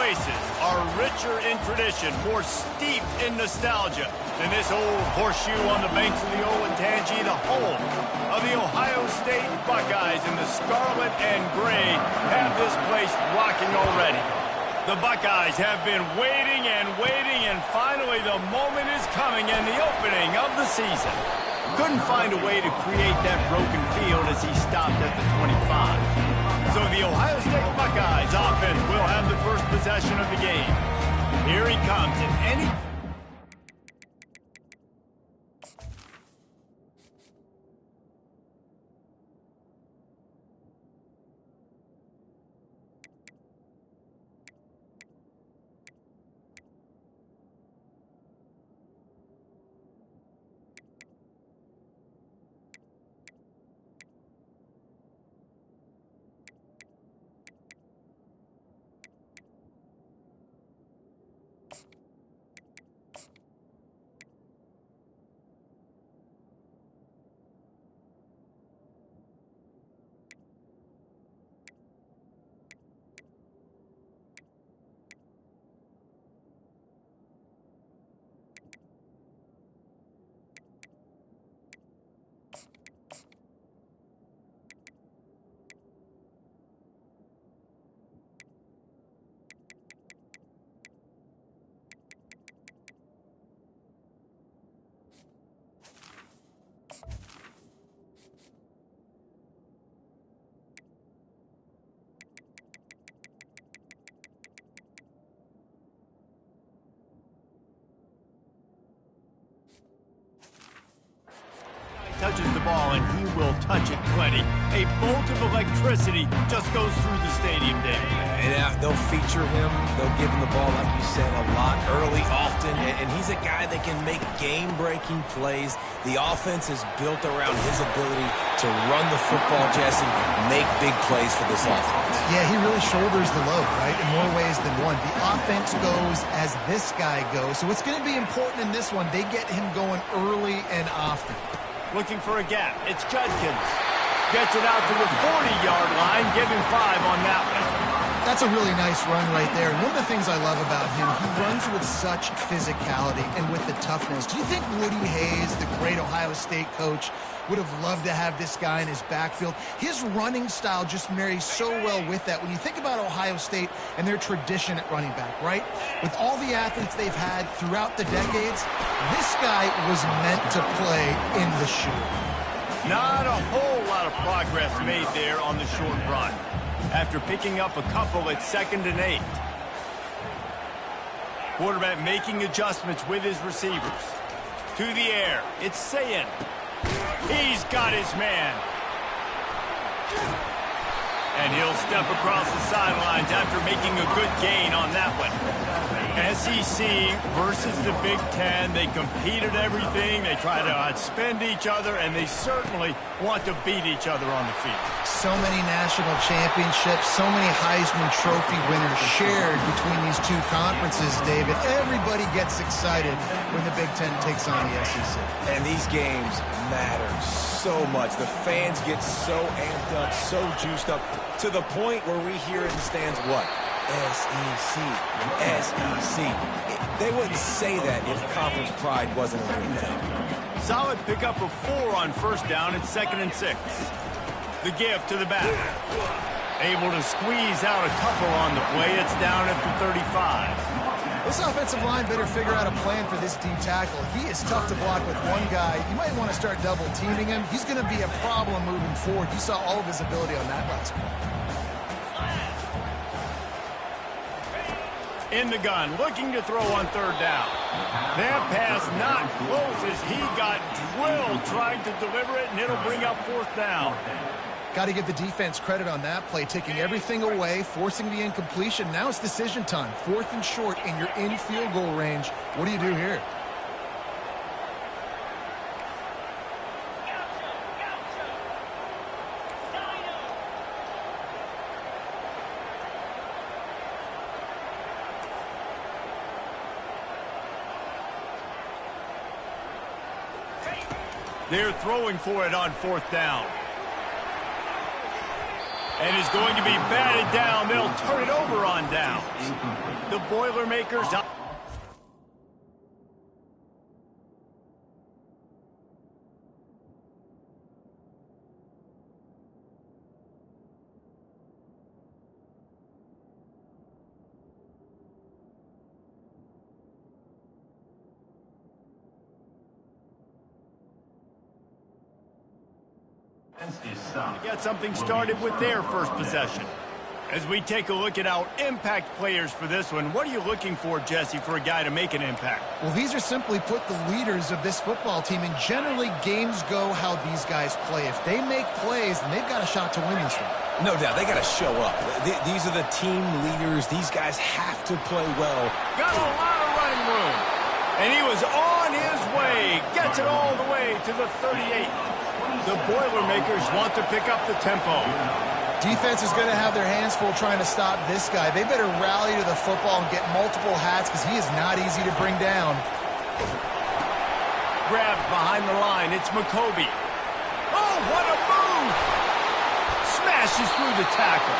places are richer in tradition, more steeped in nostalgia than this old horseshoe on the banks of the Olentangy, the home of the Ohio State Buckeyes. And the scarlet and gray have this place rocking already. The Buckeyes have been waiting and waiting, and finally the moment is coming and the opening of the season. Couldn't find a way to create that broken field as he stopped at the 25. So the Ohio State Buckeyes offense will have the first possession of the game. Here he comes, and any... touches the ball, and he will touch it plenty. A bolt of electricity just goes through the stadium, David. And they'll feature him. They'll give him the ball, like you said, a lot, early, often. And he's a guy that can make game-breaking plays. The offense is built around his ability to run the football, Jesse, make big plays for this offense. Yeah, he really shoulders the load, right, in more ways than one. The offense goes as this guy goes. So it's going to be important in this one. They get him going early and often. Looking for a gap. It's Judkins. Gets it out to the 40-yard line. Give him 5 on that one. That's a really nice run right there. And one of the things I love about him, he runs with such physicality and with the toughness. Do you think Woody Hayes, the great Ohio State coach, would have loved to have this guy in his backfield? His running style just marries so well with that. When you think about Ohio State and their tradition at running back, right? With all the athletes they've had throughout the decades, this guy was meant to play in the shoe. Not a whole lot of progress made there on the short run, after picking up a couple at 2nd and 8. Quarterback making adjustments with his receivers. To the air, it's Sayin. He's got his man. And he'll step across the sidelines after making a good gain on that one. SEC versus the Big Ten. They compete at everything. They try to outspend each other, and they certainly want to beat each other on the field. So many national championships, so many Heisman Trophy winners shared between these two conferences, David. Everybody gets excited when the Big Ten takes on the SEC. And these games matter so much. The fans get so amped up, so juiced up, to the point where we hear in the stands what? SEC, SEC. They wouldn't say that if conference pride wasn't a real thing. Solid pickup of 4 on 1st down at 2nd and 6. The give to the back. Able to squeeze out a couple on the play. It's down at the 35. This offensive line better figure out a plan for this deep tackle. He is tough to block with one guy. You might want to start double teaming him. He's going to be a problem moving forward. You saw all of his ability on that last play. In the gun, looking to throw on 3rd down. That pass not close as he got drilled trying to deliver it, and it'll bring up 4th down. Got to give the defense credit on that play, taking everything away, forcing the incompletion. Now it's decision time. 4th and short, and you're in field goal range. What do you do here? They're throwing for it on 4th down. And is going to be batted down. They'll turn it over on downs. The Boilermakers... Got something started with their first possession. As we take a look at our impact players for this one, what are you looking for, Jesse, for a guy to make an impact? Well, these are simply put the leaders of this football team, and generally games go how these guys play. If they make plays, then they've got a shot to win this one. No doubt, they got to show up. These are the team leaders. These guys have to play well. Got a lot of running room. And he was on his way. Gets it all the way to the 38. The Boilermakers want to pick up the tempo. Defense is going to have their hands full trying to stop this guy. They better rally to the football and get multiple hats because he is not easy to bring down. Grabbed behind the line. It's McCoby. Oh, what a move! Smashes through the tackle.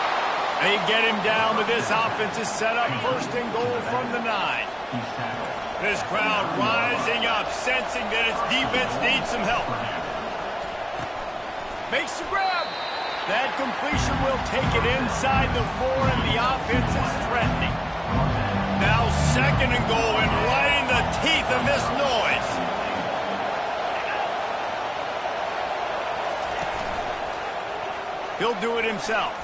They get him down, but this offense is set up first and goal from the 9. This crowd rising up, sensing that its defense needs some help. Makes the grab. That completion will take it inside the 4, and the offense is threatening. Now second and goal, and right in the teeth of this noise. He'll do it himself.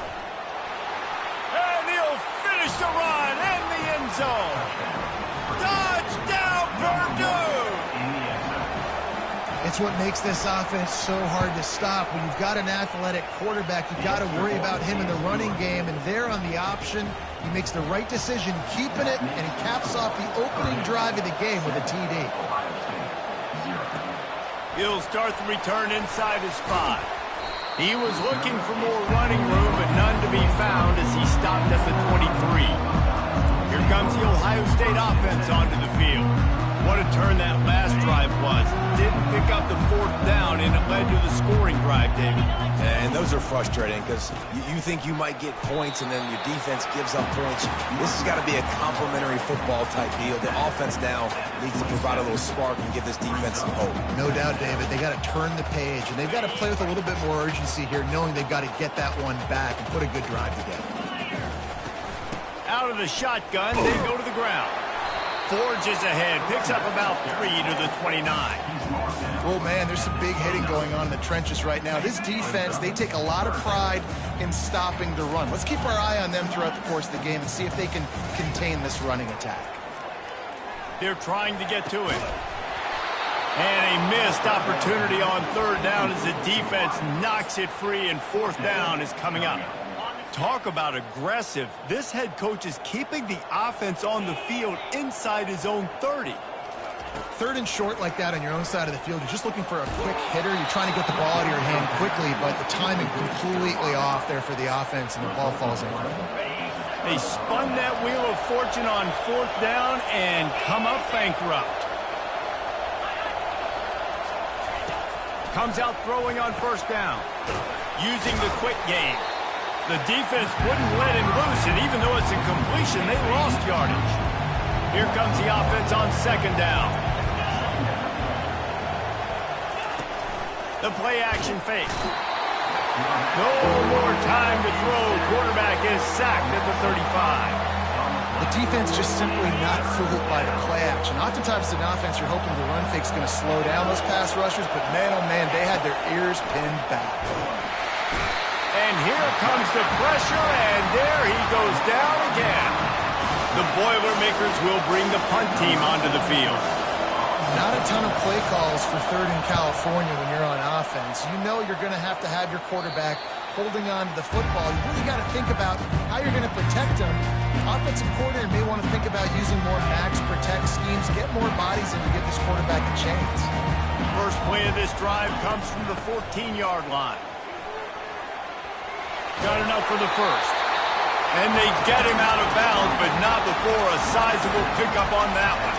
And he'll finish the run in the end zone. Touchdown, Purdue! It's what makes this offense so hard to stop. When you've got an athletic quarterback, you've got to worry about him in the running game, and there on the option, he makes the right decision, keeping it, and he caps off the opening drive of the game with a TD. He'll start the return inside his 5. He was looking for more running room, but none to be found as he stopped at the 23. Here comes the Ohio State offense onto the field. What a turn that last drive was. Didn't pick up the 4th down, and it led to the scoring drive, David. And those are frustrating because you think you might get points, and then your defense gives up points. This has got to be a complementary football type deal. The offense now needs to provide a little spark and give this defense some hope. No doubt, David. They got to turn the page, and they've got to play with a little bit more urgency here, knowing they've got to get that one back and put a good drive together. Out of the shotgun, they go to the ground. Forges ahead, picks up about 3 to the 29. Oh, man, there's some big hitting going on in the trenches right now. This defense, they take a lot of pride in stopping the run. Let's keep our eye on them throughout the course of the game and see if they can contain this running attack. They're trying to get to it. And a missed opportunity on 3rd down as the defense knocks it free, and 4th down is coming up. Talk about aggressive. This head coach is keeping the offense on the field inside his own 30. 3rd and short like that on your own side of the field, you're just looking for a quick hitter. You're trying to get the ball out of your hand quickly, but the timing completely off there for the offense, and the ball falls in. They spun that wheel of fortune on 4th down and come up bankrupt. Comes out throwing on 1st down. Using the quick game. The defense wouldn't let him loose, and even though it's a completion, they lost yardage. Here comes the offense on 2nd down. The play action fake. No more time to throw. Quarterback is sacked at the 35. The defense just simply not fooled by the play action. Oftentimes, in offense, you're hoping the run fake's going to slow down those pass rushers, but man, oh man, they had their ears pinned back. And here comes the pressure, and there he goes down again. The Boilermakers will bring the punt team onto the field. Not a ton of play calls for 3rd in California when you're on offense. You know you're going to have your quarterback holding on to the football. You really got to think about how you're going to protect him. Offensive coordinator may want to think about using more max protect schemes, get more bodies in to give this quarterback a chance. First play of this drive comes from the 14-yard line. Got enough for the first. And they get him out of bounds, but not before a sizable pickup on that one.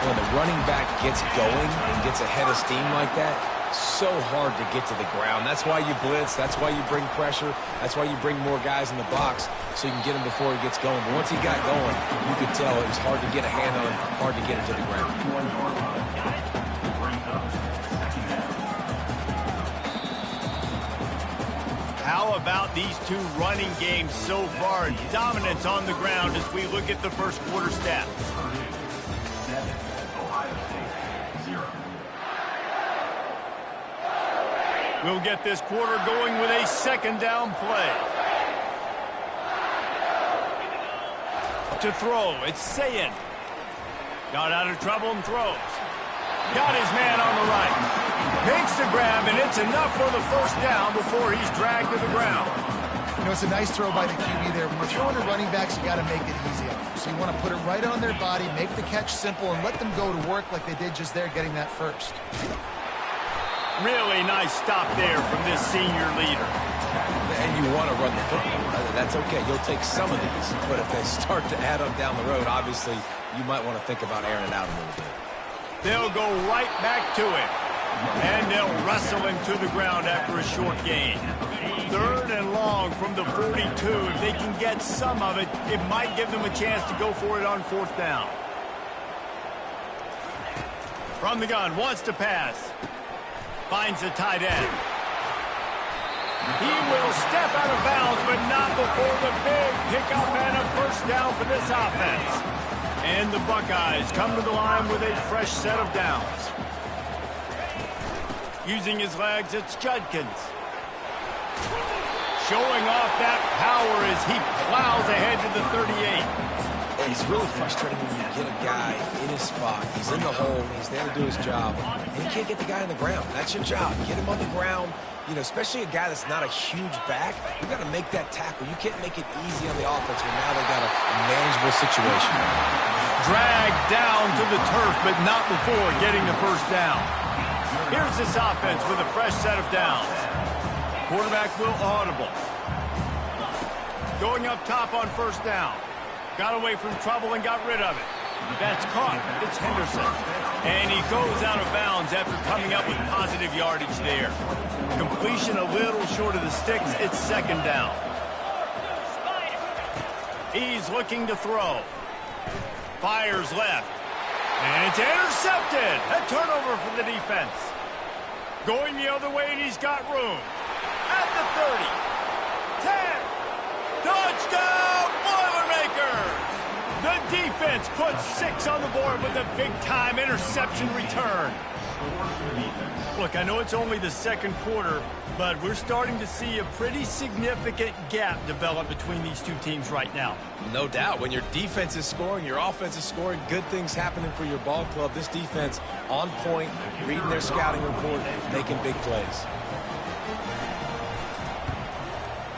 When the running back gets going and gets ahead of steam like that, so hard to get to the ground. That's why you blitz. That's why you bring pressure. That's why you bring more guys in the box so you can get him before he gets going. But once he got going, you could tell it was hard to get a hand on him, hard to get him to the ground. How about these two running games so far? Dominance on the ground as we look at the first quarter stats. We'll get this quarter going with a second down play. To throw, it's Sayin. Got out of trouble and throws. Got his man on the right. Makes the grab, and it's enough for the first down before he's dragged to the ground. You know, it's a nice throw by the QB there. When you're throwing to running backs, you got to make it easy on them. So you want to put it right on their body, make the catch simple, and let them go to work like they did just there, getting that first. Really nice stop there from this senior leader. And you want to run the football. That's okay. You'll take some of these. But if they start to add up down the road, obviously, you might want to think about airing it out a little bit. They'll go right back to it. And they'll wrestle him to the ground after a short gain. 3rd and long from the 42. If they can get some of it, it might give them a chance to go for it on 4th down. From the gun, wants to pass. Finds the tight end. He will step out of bounds, but not before the big pickup and a first down for this offense. And the Buckeyes come to the line with a fresh set of downs. Using his legs, it's Judkins. Showing off that power as he plows ahead to the 38. It's really frustrating when you get a guy in his spot. He's in the hole. He's there to do his job. And you can't get the guy on the ground. That's your job. Get him on the ground. You know, especially a guy that's not a huge back. You got to make that tackle. You can't make it easy on the offense when now they got a manageable situation. Dragged down to the turf, but not before getting the first down. Here's this offense with a fresh set of downs. Quarterback will audible. Going up top on first down. Got away from trouble and got rid of it. That's caught. It's Henderson. And he goes out of bounds after coming up with positive yardage there. Completion a little short of the sticks. It's 2nd down. He's looking to throw. Fires left. And it's intercepted. A turnover for the defense. Going the other way, and he's got room. At the 30. 10. Touchdown, Boilermakers! The defense puts 6 on the board with a big-time interception return. Look, I know it's only the second quarter, but we're starting to see a pretty significant gap develop between these two teams right now. No doubt. When your defense is scoring, your offense is scoring, good things happening for your ball club. This defense on point, reading their scouting report, making big plays.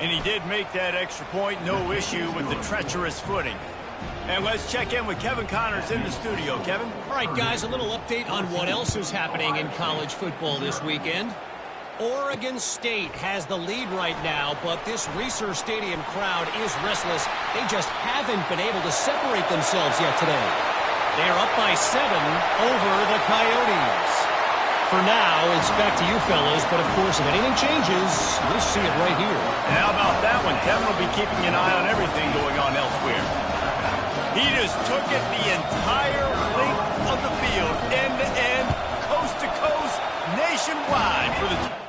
And he did make that extra point, no issue with the treacherous footing. And let's check in with Kevin Connors in the studio. Kevin? All right, guys, a little update on what else is happening in college football this weekend. Oregon State has the lead right now, but this Reser Stadium crowd is restless. They just haven't been able to separate themselves yet today. They are up by 7 over the Coyotes. For now, it's back to you fellas, but of course, if anything changes, we'll see it right here. And how about that one? Kevin will be keeping an eye on everything going on elsewhere. He just took it the entire length of the field, end to end, coast to coast, nationwide for the...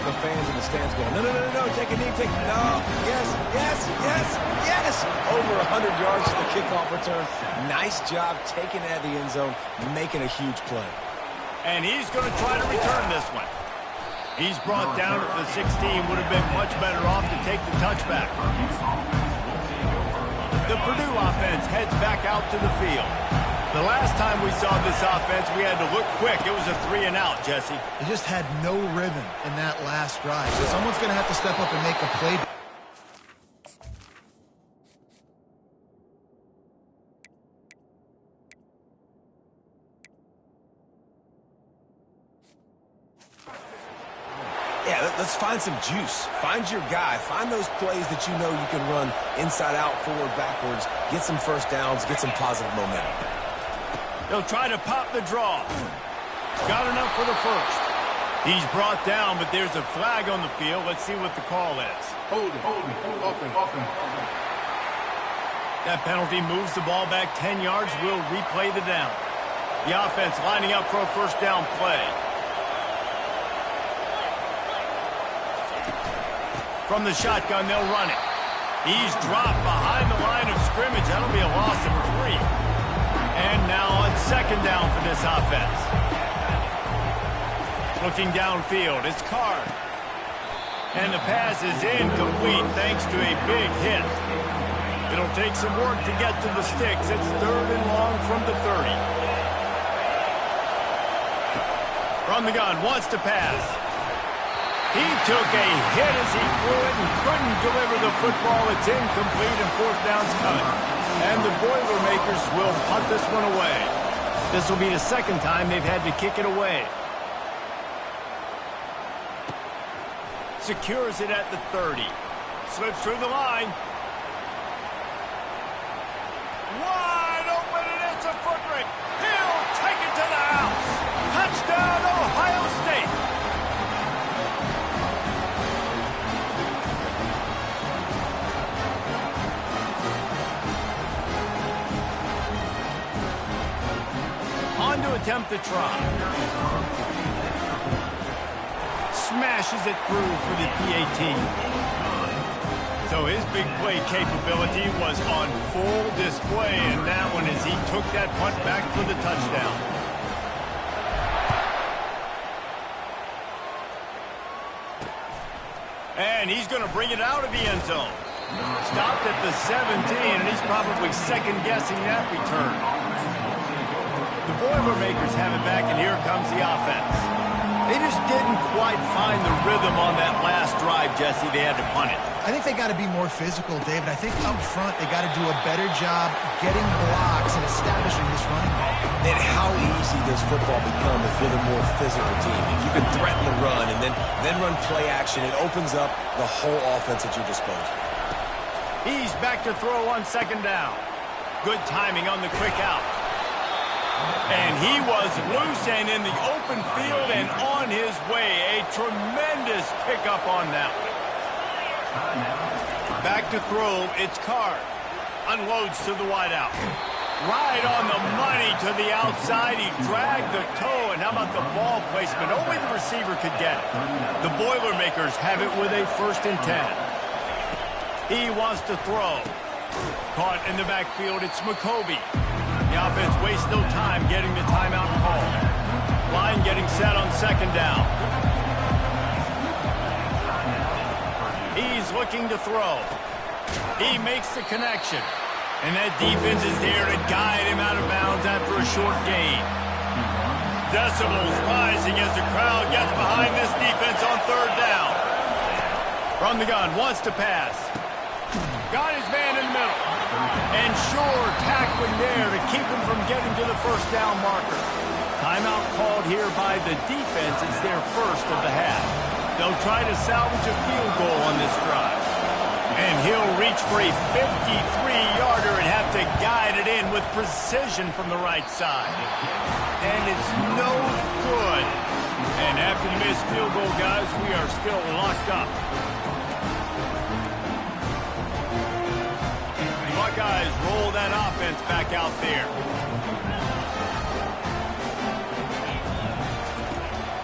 the fans in the stands going, no, no, no, no, take a knee, take a no. Yes, yes, yes, yes. Over 100 yards to the kickoff return. Nice job taking it out of the end zone, making a huge play. And he's going to try to return this one. He's brought down at the 16. Would have been much better off to take the touchback. The Purdue offense heads back out to the field. The last time we saw this offense, we had to look quick. It was a 3-and-out, Jesse. They just had no rhythm in that last drive. So someone's going to have to step up and make a play. Yeah, let's find some juice. Find your guy. Find those plays that you know you can run inside out, forward, backwards. Get some first downs. Get some positive momentum. They'll try to pop the draw. Got enough for the first. He's brought down, but there's a flag on the field. Let's see what the call is. Hold it. That penalty moves the ball back 10 yards. We'll replay the down. The offense lining up for a first down play. From the shotgun, they'll run it. He's dropped behind the line of scrimmage. That'll be a loss of 3. And now on second down for this offense. Looking downfield, it's Carr. And the pass is incomplete thanks to a big hit. It'll take some work to get to the sticks. It's 3rd and long from the 30. From the gun, wants to pass. He took a hit as he threw it and couldn't deliver the football. It's incomplete and fourth down's coming. And the Boilermakers will punt this one away. This will be the second time they've had to kick it away. Secures it at the 30. Slips through the line. Wide open, and it's a foot race. He'll take it to the house. Touchdown, Ohio State. On to attempt the try. Smashes it through for the PAT. So his big play capability was on full display in that one as he took that punt back for the touchdown. And he's going to bring it out of the end zone. Stopped at the 17, and he's probably second-guessing that return. The Boilermakers have it back, and here comes the offense. They just didn't quite find the rhythm on that last drive, Jesse. They had to punt it. I think they got to be more physical, David. I think up front they got to do a better job getting blocks and establishing this running game. And how easy does football become if you're the more physical team? If you can threaten the run and then run play action, it opens up the whole offense at your disposal. He's back to throw on second down. Good timing on the quick out. And he was loose and in the open field and on his way. A tremendous pickup on that one. Back to throw, it's Carr. Unloads to the wideout. Right on the money to the outside. He dragged the toe, and how about the ball placement? Only the receiver could get it. The Boilermakers have it with a 1st and 10. He wants to throw. Caught in the backfield, it's McCoby. The offense wastes no time getting the timeout call. Line getting set on second down. He's looking to throw. He makes the connection. And that defense is there to guide him out of bounds after a short gain. Decibels rising as the crowd gets behind this defense on third down. From the gun, wants to pass. Got his man in the middle. And sure, tackling there to keep him from getting to the first down marker. Timeout called here by the defense. It's their first of the half. They'll try to salvage a field goal on this drive. And he'll reach for a 53-yarder and have to guide it in with precision from the right side. And it's no good. And after the missed field goal, guys, we are still locked up. Buckeyes roll that offense back out there.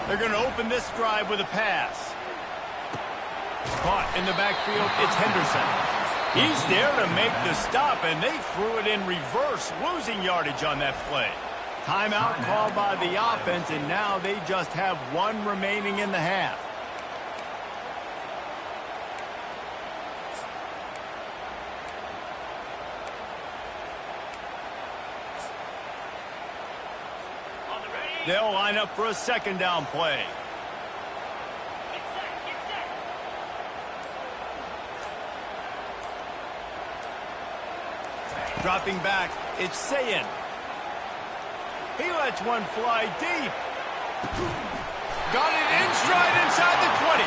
They're going to open this drive with a pass. caught in the backfield. It's Henderson. He's there to make the stop, and they threw it in reverse, losing yardage on that play. Timeout called by the offense, and now they just have one remaining in the half. They'll line up for a second down play. Dropping back, it's Sayin. He lets one fly deep. Got it in stride inside the 20.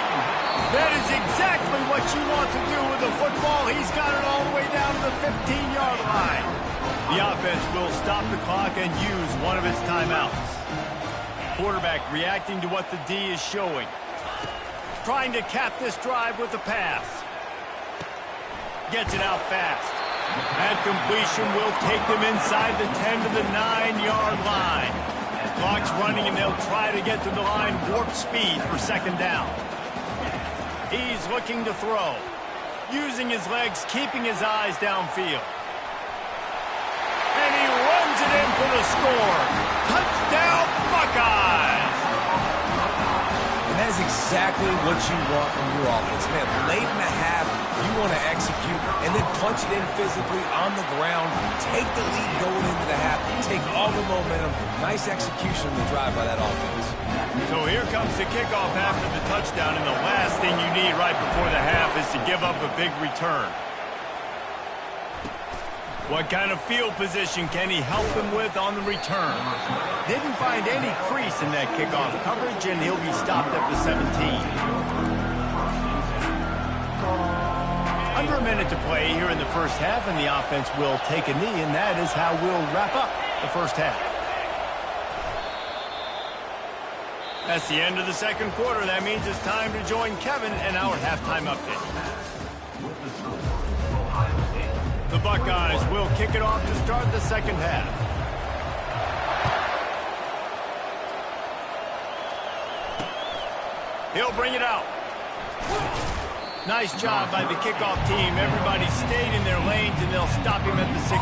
That is exactly what you want to do with the football. He's got it all the way down to the 15-yard line. The offense will stop the clock and use one of its timeouts. Quarterback reacting to what the D is showing. Trying to cap this drive with a pass. Gets it out fast. That completion will take them inside the 10 to the 9-yard line. Clock's running, and they'll try to get to the line warp speed for second down. He's looking to throw. Using his legs, keeping his eyes downfield. And he runs it in for the score. Touchdown, Buckeyes! And that is exactly what you want from your offense. Man, late in the half, you want to execute and then punch it in physically on the ground. Take the lead going into the half. Take all the momentum. Nice execution of the drive by that offense. So here comes the kickoff after the touchdown, and the last thing you need right before the half is to give up a big return. What kind of field position can he help them with on the return? Didn't find any crease in that kickoff coverage, and he'll be stopped at the 17. Under a minute to play here in the first half, and the offense will take a knee, and that is how we'll wrap up the first half. That's the end of the second quarter. That means it's time to join Kevin and our halftime update. The Buckeyes will kick it off to start the second half. He'll bring it out. Nice job by the kickoff team. Everybody stayed in their lanes, and they'll stop him at the 16.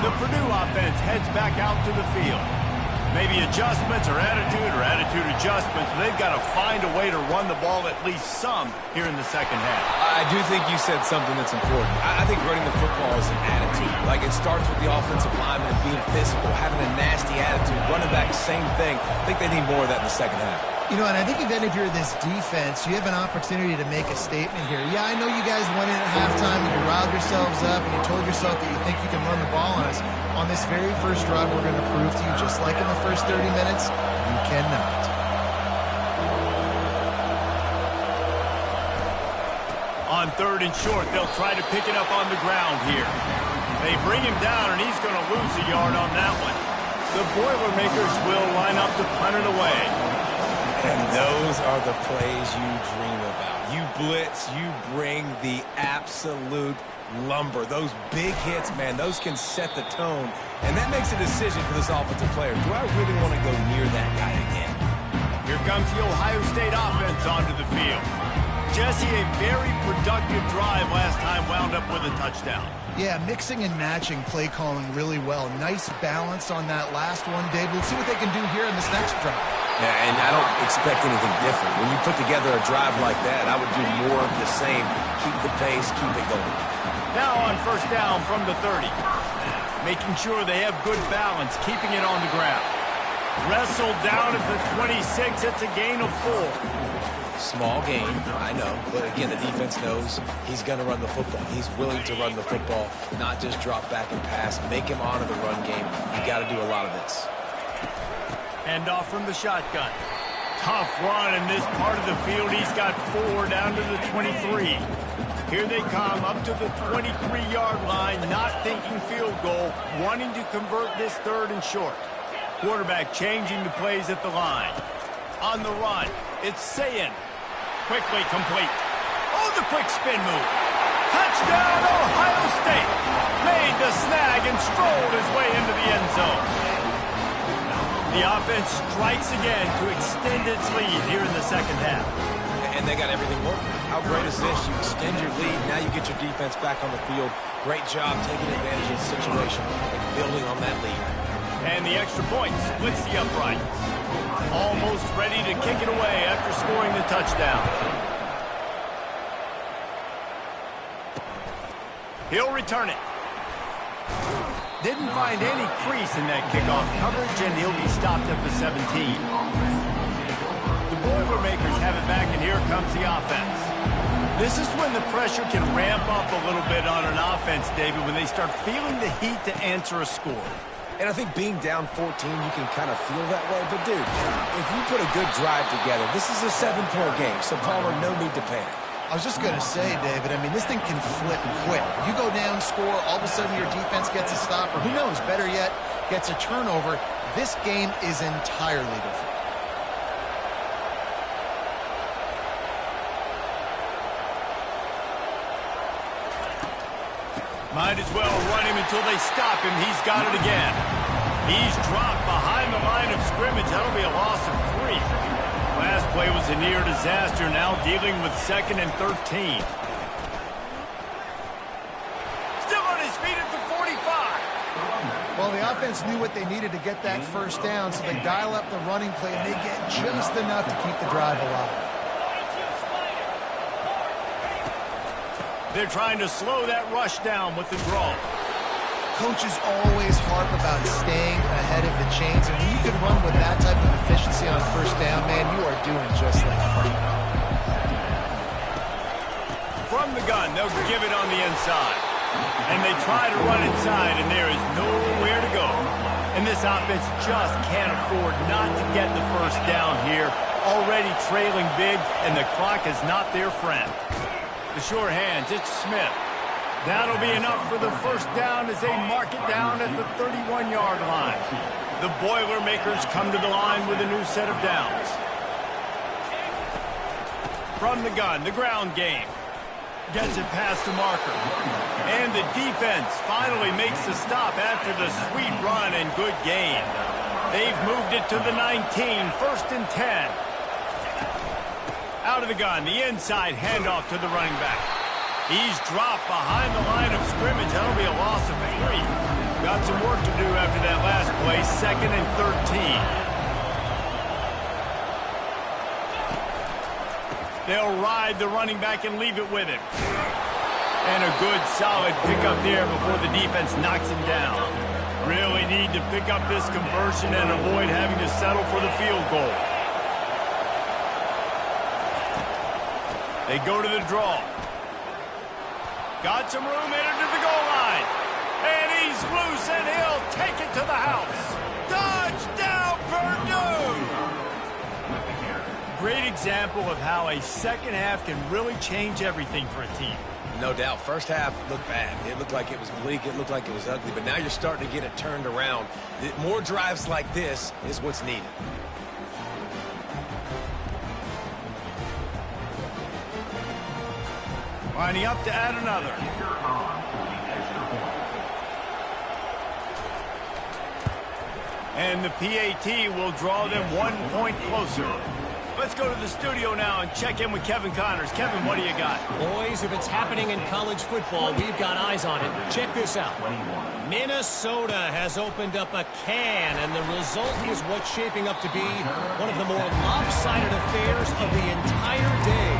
The Purdue offense heads back out to the field. Maybe adjustments or attitude adjustments. They've got to find a way to run the ball at least some here in the second half. I do think you said something that's important. I think running the football is an attitude. Like, it starts with the offensive lineman being physical, having a nasty attitude. Running back, same thing. I think they need more of that in the second half. You know, and I think even if you're this defense, you have an opportunity to make a statement here. Yeah, I know you guys went in at halftime and you riled yourselves up and you told yourself that you think you can run the ball on us. On this very first drive, we're going to prove to you, just like in the first 30 minutes, you cannot. On third and short, they'll try to pick it up on the ground here. They bring him down, and he's going to lose a yard on that one. The Boilermakers will line up to punt it away. And those are the plays you dream about. You blitz, you bring the absolute lumber. Those big hits, man, those can set the tone. And that makes a decision for this offensive player. Do I really want to go near that guy again? Here comes the Ohio State offense onto the field. Jesse, a very productive drive last time, wound up with a touchdown. Yeah, mixing and matching play calling really well. Nice balance on that last one, Dave. We'll see what they can do here in this next drive. Yeah, and I don't expect anything different. When you put together a drive like that, I would do more of the same. Keep the pace, keep it going. Now on first down from the 30. Making sure they have good balance, keeping it on the ground. Wrestled down at the 26. It's a gain of 4. Small gain, I know. But again, the defense knows he's going to run the football. He's willing to run the football, not just drop back and pass. Make him honor the run game. You got to do a lot of this. Hand off from the shotgun. Tough run in this part of the field. He's got 4 down to the 23. Here they come up to the 23-yard line, not thinking field goal, wanting to convert this third and short. Quarterback changing the plays at the line. On the run, it's Sayin. Quickly complete. Oh, the quick spin move. Touchdown, Ohio State. Made the snag and strolled his way into the end zone. The offense strikes again to extend its lead here in the second half. And they got everything working. How great is this? You extend your lead. Now you get your defense back on the field. Great job taking advantage of the situation and building on that lead. And the extra point splits the uprights. Almost ready to kick it away after scoring the touchdown. He'll return it. Didn't find any crease in that kickoff coverage, and he'll be stopped at the 17. The Boilermakers have it back, and here comes the offense. This is when the pressure can ramp up a little bit on an offense, David, when they start feeling the heat to answer a score. And I think being down 14, you can kind of feel that way. But, dude, if you put a good drive together, this is a 7-point game, so Palmer, no need to panic. I was just going to say, David, I mean, this thing can flip quick. You go down, score, all of a sudden your defense gets a stop, or who knows, better yet, gets a turnover. This game is entirely different. Might as well run him until they stop him. He's got it again. He's dropped behind the line of scrimmage. That'll be a loss of 3. Last play was a near disaster. Now dealing with 2nd and 13. Still on his feet at the 45. Well, the offense knew what they needed to get that first down, so they dial up the running play, and they get just enough to keep the drive alive. They're trying to slow that rush down with the draw. Coaches always harp about staying ahead of the chains, and when you can run with that type of efficiency on first down, man, you are doing just like that. From the gun, they'll give it on the inside. And they try to run inside, and there is nowhere to go. And this offense just can't afford not to get the first down here. Already trailing big, and the clock is not their friend. The short hands, it's Smith. That'll be enough for the first down as they mark it down at the 31-yard line. The Boilermakers come to the line with a new set of downs. From the gun, the ground game. Gets it past the marker. And the defense finally makes the stop after the sweet run and good gain. They've moved it to the 19, 1st and 10. Out of the gun, the inside handoff to the running back. He's dropped behind the line of scrimmage. That'll be a loss of 3. Got some work to do after that last play, 2nd and 13. They'll ride the running back and leave it with him. And a good, solid pickup there before the defense knocks him down. Really need to pick up this conversion and avoid having to settle for the field goal. They go to the draw. Got some room, entered to the goal line. And he's loose, and he'll take it to the house. Touchdown, Purdue! Great example of how a second half can really change everything for a team. No doubt. First half looked bad. It looked like it was bleak. It looked like it was ugly. But now you're starting to get it turned around. More drives like this is what's needed. Lining up to add another. And the PAT will draw them 1 point closer. Let's go to the studio now and check in with Kevin Connors. Kevin, what do you got? Boys, if it's happening in college football, we've got eyes on it. Check this out. Minnesota has opened up a can, and the result is what's shaping up to be one of the more lopsided affairs of the entire day.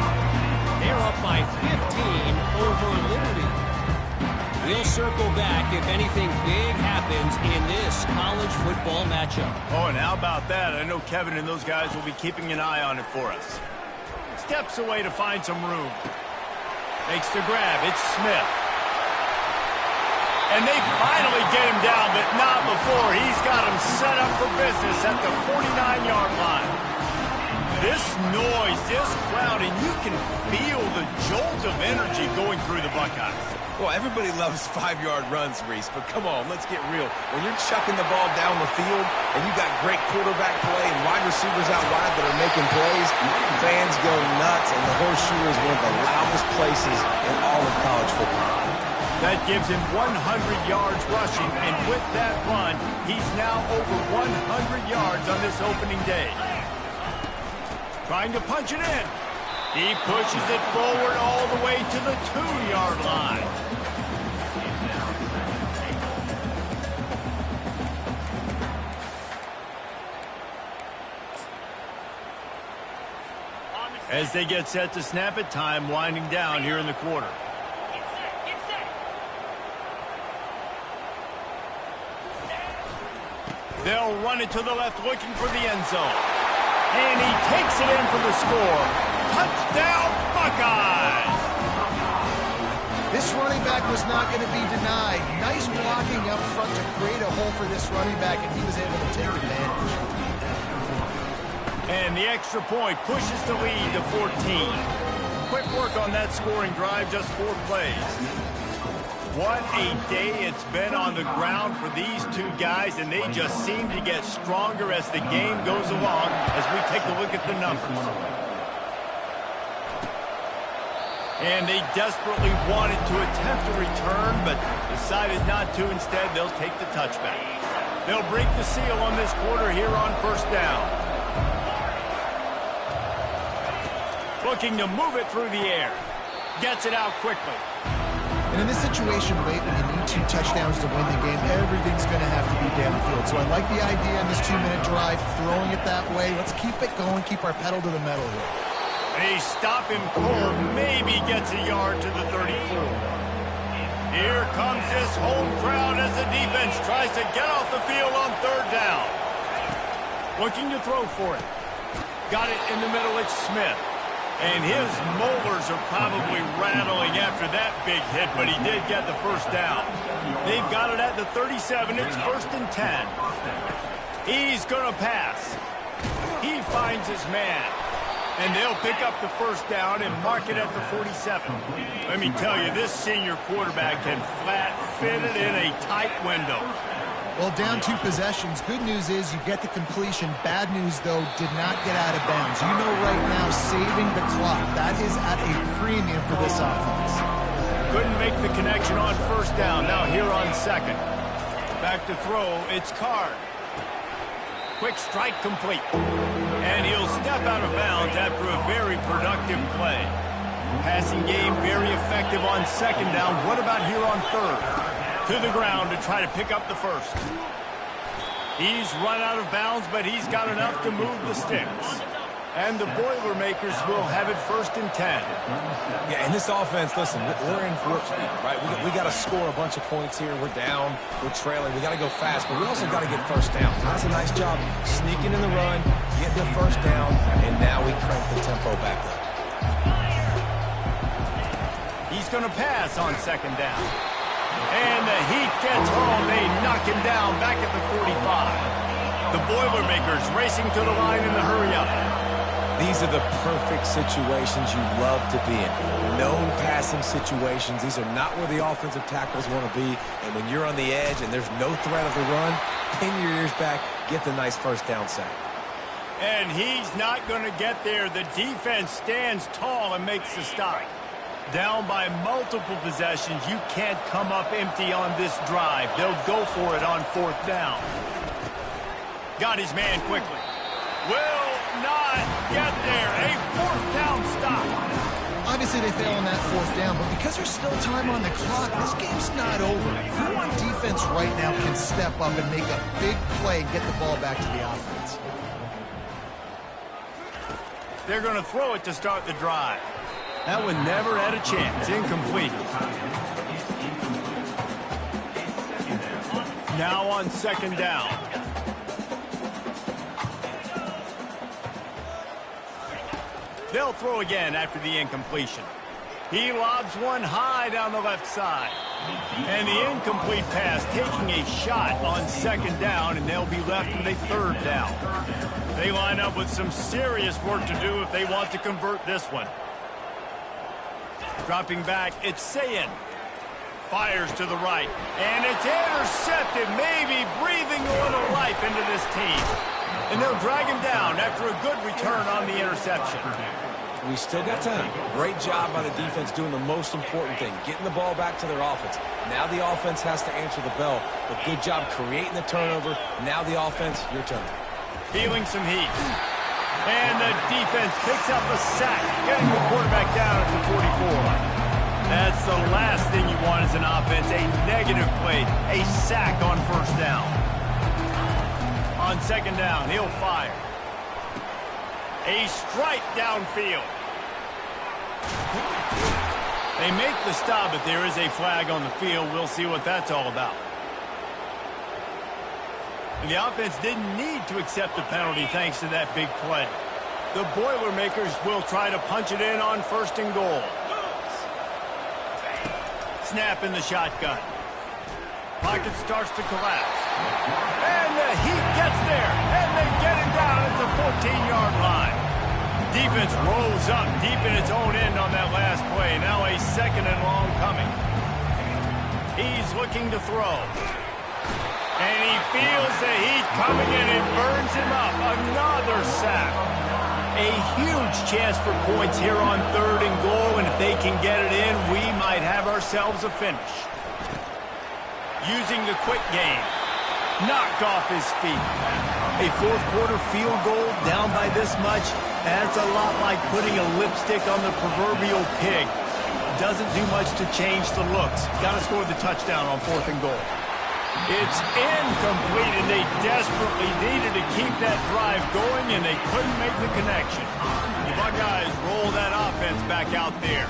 They're up by 15 over Liberty. We'll circle back if anything big happens in this college football matchup. Oh, and how about that? I know Kevin and those guys will be keeping an eye on it for us. Steps away to find some room. Makes the grab. It's Smith. And they finally get him down, but not before. He's got him set up for business at the 49-yard line. This noise, this crowd, and you can feel the jolt of energy going through the Buckeyes. Well, everybody loves 5-yard runs, Reese, but come on, let's get real. When you're chucking the ball down the field and you got great quarterback play and wide receivers out wide that are making plays, fans go nuts, and the Horseshoe is one of the loudest places in all of college football. That gives him 100 yards rushing, and with that run, he's now over 100 yards on this opening day. Trying to punch it in. He pushes it forward all the way to the 2-yard line. As they get set to snap it, time winding down here in the quarter. They'll run it to the left, looking for the end zone. And he takes it in for the score. Touchdown, Buckeyes! This running back was not going to be denied. Nice blocking up front to create a hole for this running back, and he was able to take advantage. And the extra point pushes the lead to 14. Quick work on that scoring drive, just 4 plays. What a day it's been on the ground for these two guys, and they just seem to get stronger as the game goes along as we take a look at the numbers. And they desperately wanted to attempt a return, but decided not to. Instead, they'll take the touchback. They'll break the seal on this quarter here on first down. Looking to move it through the air. Gets it out quickly. And in this situation late when you need 2 touchdowns to win the game, everything's going to have to be downfield. So I like the idea in this 2-minute drive, throwing it that way. Let's keep it going, keep our pedal to the metal here. They stop him cold, maybe gets a yard to the 34. Here comes this home crowd as the defense tries to get off the field on 3rd down. Looking to throw for it. Got it in the middle, it's Smith. And his molars are probably rattling after that big hit, but he did get the first down. They've got it at the 37. It's 1st and 10. He's going to pass. He finds his man. And they'll pick up the first down and mark it at the 47. Let me tell you, this senior quarterback can flat fit it in a tight window. Well, down 2 possessions. Good news is you get the completion. Bad news, though, did not get out of bounds. You know right now, saving the clock. That is at a premium for this offense. Couldn't make the connection on first down. Now here on 2nd. Back to throw. It's Card. Quick strike complete. And he'll step out of bounds after a very productive play. Passing game very effective on 2nd down. What about here on 3rd? To the ground to try to pick up the first. He's run out of bounds, but he's got enough to move the sticks. And the Boilermakers will have it 1st and 10. Yeah, and this offense, listen, we're in warp speed, right? We got to score a bunch of points here. We're down. We're trailing. We got to go fast, but we also got to get first down. That's a nice job sneaking in the run, getting the first down, and now we crank the tempo back up. He's going to pass on 2nd down. And the heat gets home. They knock him down back at the 45. The Boilermakers racing to the line in the hurry-up. These are the perfect situations you love to be in. Known passing situations. These are not where the offensive tackles want to be. And when you're on the edge and there's no threat of the run, pin your ears back, get the nice first down sack. And he's not going to get there. The defense stands tall and makes the stop. Down by multiple possessions, you can't come up empty on this drive. They'll go for it on 4th down. Got his man quickly. Will not get there. A 4th down stop. Obviously, they fail on that 4th down, but because there's still time on the clock, this game's not over. Who on defense right now can step up and make a big play and get the ball back to the offense? They're going to throw it to start the drive. That one never had a chance. Incomplete. Now on 2nd down. They'll throw again after the incompletion. He lobs one high down the left side. And the incomplete pass taking a shot on 2nd down, and they'll be left with a 3rd down. They line up with some serious work to do if they want to convert this one. Dropping back, it's Sayin. Fires to the right, and it's intercepted, maybe breathing a little life into this team. And they'll drag him down after a good return on the interception. We still got time. Great job by the defense doing the most important thing, getting the ball back to their offense. Now the offense has to answer the bell, but good job creating the turnover. Now the offense, your turn. Feeling some heat. And the defense picks up a sack, getting the quarterback down at the 44. That's the last thing you want as an offense, a negative play, a sack on first down. On second down, he'll fire. A strike downfield. They make the stop, but there is a flag on the field. We'll see what that's all about. And the offense didn't need to accept the penalty thanks to that big play. The Boilermakers will try to punch it in on first and goal. Snap in the shotgun. Pocket starts to collapse. And the Heat gets there. And they get him down at the 14-yard line. Defense rolls up deep in its own end on that last play. Now a second and long coming. He's looking to throw. And he feels the heat coming and it burns him up. Another sack. A huge chance for points here on third and goal, and if they can get it in, we might have ourselves a finish. Using the quick game. Knocked off his feet. A fourth quarter field goal down by this much, that's a lot like putting a lipstick on the proverbial pig. Doesn't do much to change the looks. Got to score the touchdown on fourth and goal. It's incomplete, and they desperately needed to keep that drive going, and they couldn't make the connection. The Buckeyes roll that offense back out there.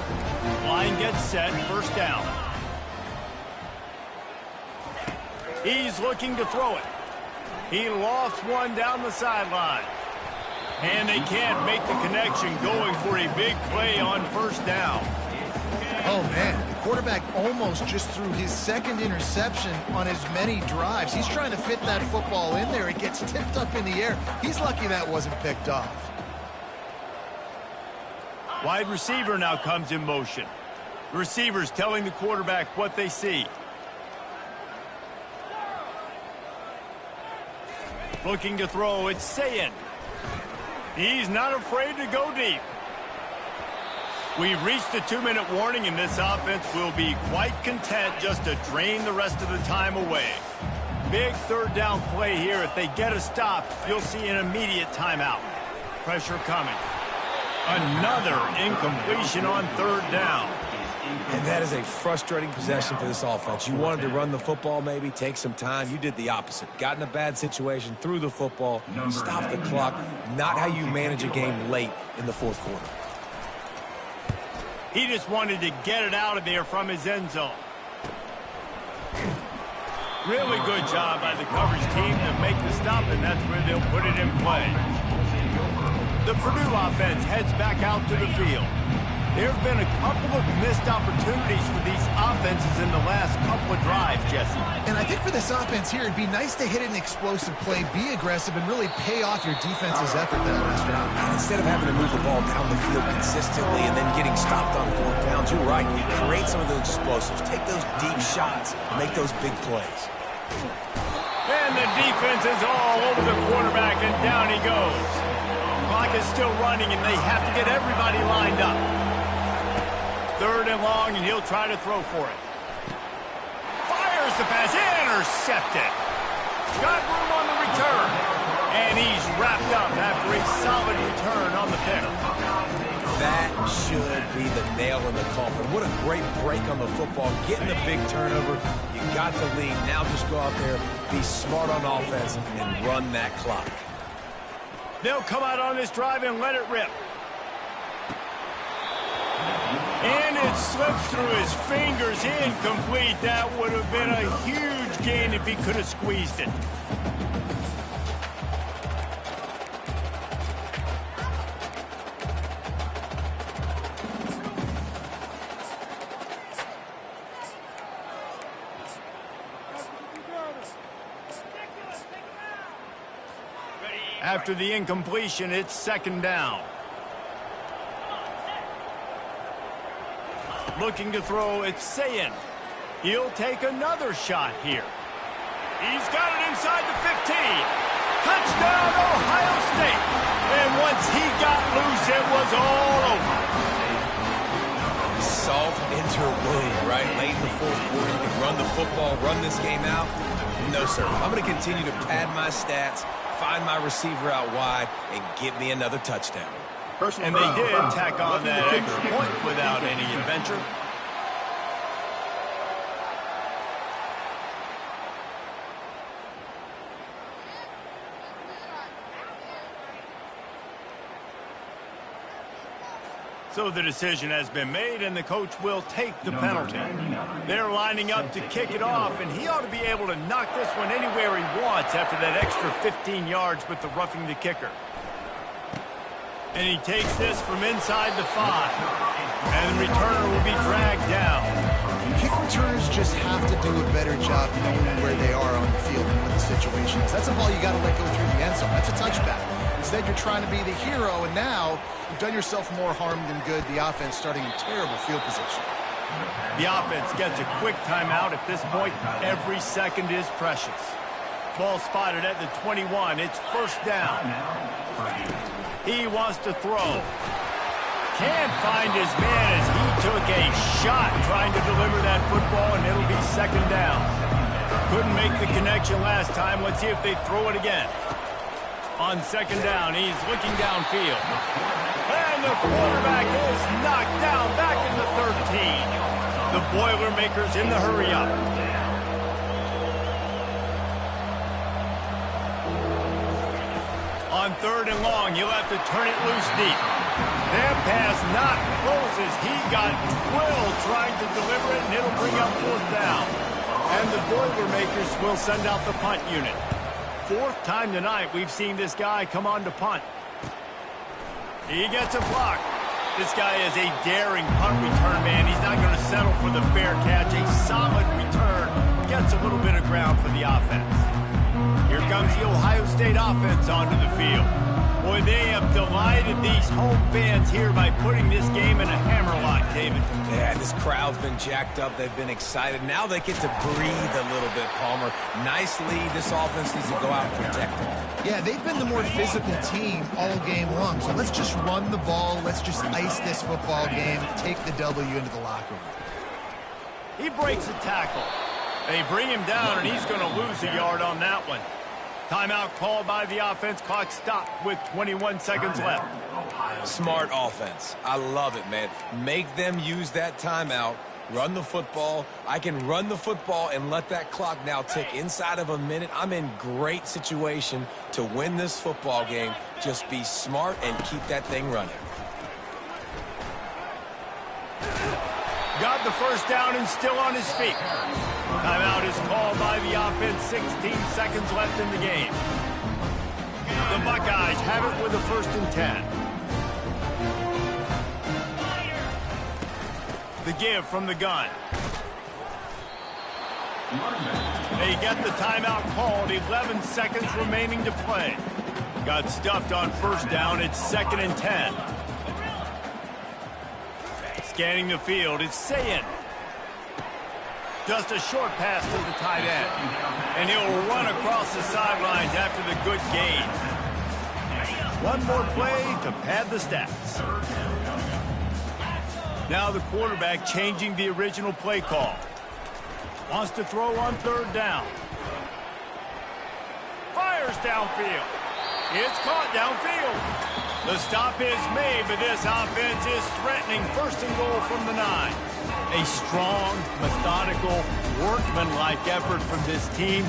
Line gets set, first down. He's looking to throw it. He lofts one down the sideline. And they can't make the connection, going for a big play on first down. Oh, man, the quarterback almost just threw his second interception on as many drives. He's trying to fit that football in there. It gets tipped up in the air. He's lucky that wasn't picked off. Wide receiver now comes in motion. The receiver's telling the quarterback what they see. Looking to throw, it's Sayin. He's not afraid to go deep. We've reached the 2-minute warning, and this offense will be quite content just to drain the rest of the time away. Big third down play here. If they get a stop, you'll see an immediate timeout. Pressure coming. Another incompletion on third down. And that is a frustrating possession for this offense. You wanted to run the football, maybe take some time. You did the opposite. Got in a bad situation, threw the football, stopped the clock. Not how you manage a game late in the fourth quarter. He just wanted to get it out of there from his end zone. Really good job by the coverage team to make the stop, and that's where they'll put it in play. The Purdue offense heads back out to the field. There have been a couple of missed opportunities for these offenses in the last couple of drives, Jesse. And I think for this offense here, it'd be nice to hit an explosive play, be aggressive, and really pay off your defense's effort that last round. And instead of having to move the ball down the field consistently and then getting stopped on fourth downs, you're right. Create some of those explosives. Take those deep shots. Make those big plays. And the defense is all over the quarterback, and down he goes. Clock is still running, and they have to get everybody lined up. Third and long, and he'll try to throw for it. Fires the pass, intercepted. Got room on the return. And he's wrapped up after a solid return on the pick. That should be the nail in the coffin. What a great break on the football. Getting the big turnover. You got the lead. Now just go out there, be smart on offense, and run that clock. They'll come out on this drive and let it rip. And it slips through his fingers, incomplete. That would have been a huge gain if he could have squeezed it. After the incompletion, it's second down. Looking to throw, it's Sayin. He'll take another shot here. He's got it inside the 15. Touchdown, Ohio State. And once he got loose, it was all over. Salt into a wound, right? Late in the fourth quarter, you can run the football, run this game out. No, sir. I'm going to continue to pad my stats, find my receiver out wide and get me another touchdown. And they did tack on that extra point without any adventure. So the decision has been made, and the coach will take the penalty. They're lining up to kick it off, and he ought to be able to knock this one anywhere he wants after that extra 15 yards with the roughing the kicker. And he takes this from inside the 5. And the returner will be dragged down. Kick returners just have to do a better job knowing where they are on the field and what the situation is. That's a ball you got to let go through the end zone. That's a touchback. Instead, you're trying to be the hero, and now you've done yourself more harm than good. The offense starting in terrible field position. The offense gets a quick timeout at this point. Every second is precious. Ball spotted at the 21. It's first down. He wants to throw. Can't find his man as he took a shot trying to deliver that football, and it'll be second down. Couldn't make the connection last time. Let's see if they throw it again. On second down, he's looking downfield. And the quarterback is knocked down back in the 13. The Boilermakers in the hurry-up. On third and long, you'll have to turn it loose deep. That pass not close as he got drilled trying to deliver it, and it'll bring up fourth down. And the Boilermakers will send out the punt unit. Fourth time tonight we've seen this guy come on to punt. He gets a block. This guy is a daring punt return man. He's not going to settle for the fair catch. A solid return. Gets a little bit of ground for the offense. Here comes the Ohio State offense onto the field. Boy, they have delighted these home fans here by putting this game in a hammerlock, David. Yeah, this crowd's been jacked up. They've been excited. Now they get to breathe a little bit, Palmer. Nice lead. This offense needs to go out and protect it. Yeah, they've been the more physical team all game long. So let's just run the ball. Let's just ice this football game. Take the W into the locker room. He breaks a tackle. They bring him down, and he's going to lose a yard on that one. Timeout called by the offense. Clock stopped with 21 seconds left. Smart offense. I love it, man. Make them use that timeout. Run the football. I can run the football and let that clock now tick inside of a minute. I'm in great situation to win this football game. Just be smart and keep that thing running. Got the first down and still on his feet. Timeout is called by the offense. 16 seconds left in the game. The Buckeyes have it with a first and 10. The give from the gun. They get the timeout called. 11 seconds remaining to play. Got stuffed on first down. It's second and 10. Scanning the field, it's Sayin. Just a short pass to the tight end. And he'll run across the sidelines after the good gain. One more play to pad the stats. Now the quarterback changing the original play call. Wants to throw on third down. Fires downfield. It's caught downfield. The stop is made, but this offense is threatening first and goal from the 9. A strong, methodical, workmanlike effort from this team.